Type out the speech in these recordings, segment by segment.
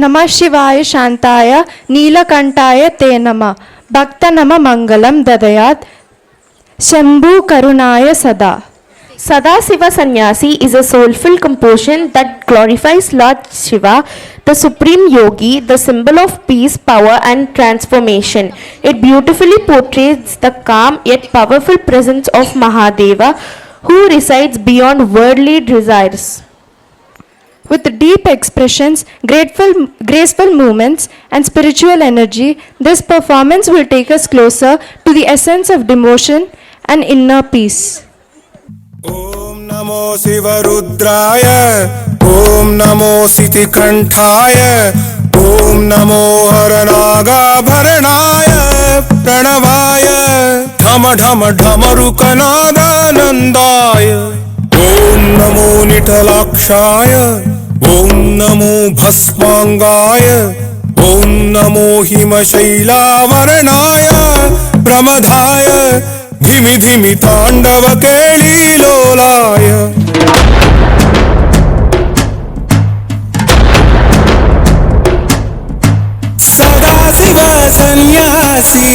नमः शिवाय शांताय नीलकंठाय ते नमः भक्तनम मंगलम ददयात् शंभु करुणाय सदा. Sadasiva Sannyasi is a soulful composition that glorifies Lord Shiva, the supreme yogi, the symbol of peace, power and transformation. It beautifully portrays the calm yet powerful presence of Mahadeva, who resides beyond worldly desires. With deep expressions, graceful movements, and spiritual energy, this performance will take us closer to the essence of devotion and inner peace. Om Namo Sivarudraya, Om Namo Sitikanthaya, Om Namo Haranaga Bharanaya, Pranavaya, Dhama Dhama Dhamarukanada Nandaya, Om Namo Nitalakshaya, Om Namo Bhasmangaya, Om Namo Himashailavarnaya, Pramadhaya, धिमि धिमि तांडव केली लोलाय. सदाशिव सन्यासी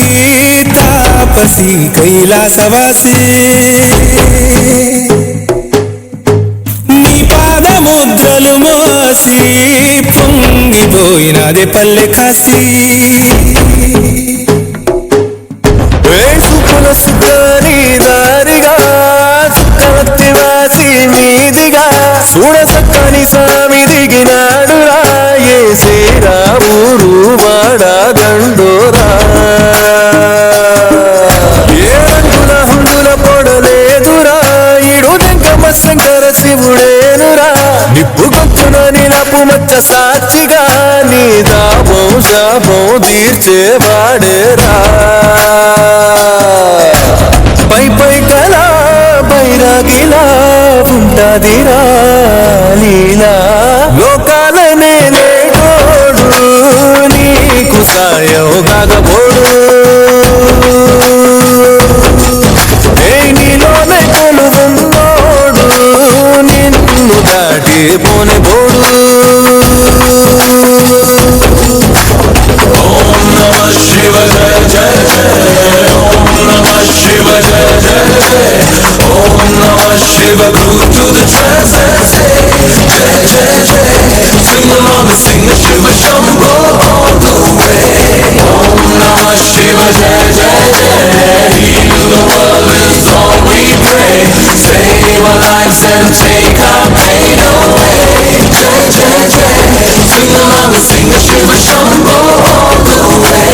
तापसी कैलासवासी నీ పాదముద్రలు మోసి పొంగిపోయినదే పల్లె కాసి. సుఖని దారిగా సుఖవత్తి వాసి మీదిగా చూడ సక్కని స్వామి దిగినాడురా ఏసేరా ఊరు వాడ దండోరా. ఏ రంగుల హంగుల పొడలేదురా ఇడు జంగమ శంకర శివుడేనురా. నిప్పు గొంతున నినపు మచ్చ సాక్షిగా నీ దాపం శాపం తీర్చేవాడేరా. పై పై కలా బైరాగిలా ఉంటదిరా లీలా. లోకాలనే లేటోడు నీకు సాయం కాకపోడు. నీలోనే కొలువున్నోడు నిన్ను దాటి పోనే పోడు. ఓం నమః శివ జయ జయ జయ. ఓం నమః శివ జయ జయ జయ. ఓం నమః Shiva groove to the trance and say jai jai jai. Sing along and sing the Shiva Shambho all the way. Om Namah Shiva jai jai jai. Heal the world is all we pray. Save our lives and take our pain away. Jai jai jai. Sing along and sing the Shiva Shambho all the way.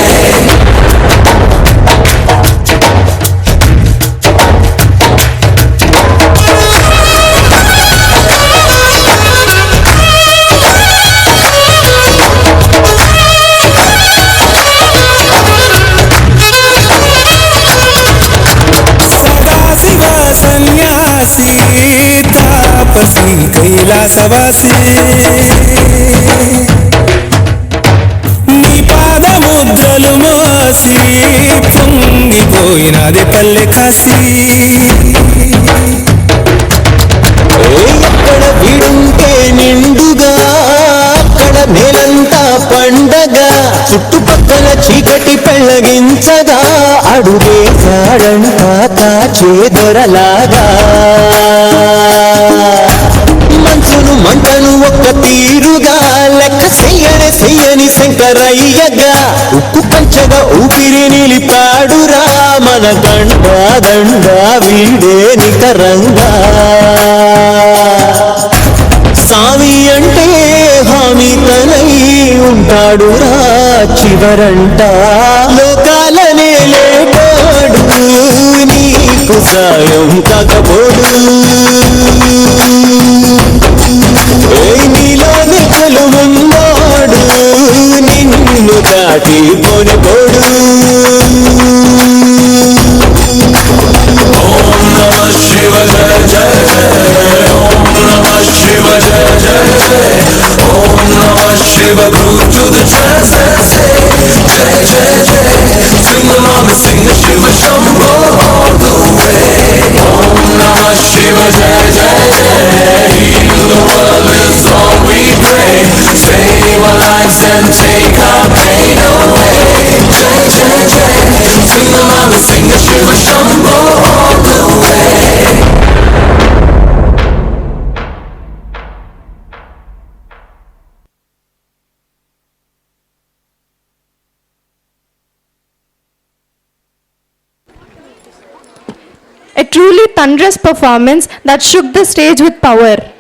సన్యాసి తాపసి కైలాసవాసి నీ పాదముద్రలు మోసి పొంగిపోయినది పల్లె కాసి. ఎక్కడ వీడుంటే నిండుగా అక్కడ మేలంతా పండగ. చుట్టుపక్కల చీకటి పెళ్ళగించగా అడుగే చాడంట కాచేదొరలాగా. మనసును మంటను ఒక్క తీరుగా లెక్క చెయ్యని శంకరయ్యగా. ఉక్కు పంచగా ఊపిరి నిలిపాడురా మన దండ దండ వీడే నికరంగా. సామి అంటే హామీ తనై ఉంటాడురా చివరంట. లోకాలనే లేటాడు నీకు సాయం కాకపోడు. నీలోని కొలువున్నాడు నిన్ను దాటి పోని పోడు. ఓం నమః శివ జయ జయ జయ. ఓం నమః శివ జయ జయ జయ. ఓం నమః Shiva groove to the trance and say jai jai jai. Sing along and sing the Shiva Shambho all the way. Om Namah Shiva jai jai jai. Heal the world is all we pray. Save our lives and take our pain away. Jai Jai Jai, sing along and sing a Shiva Shambho all the way. A truly thunderous performance that shook the stage with power.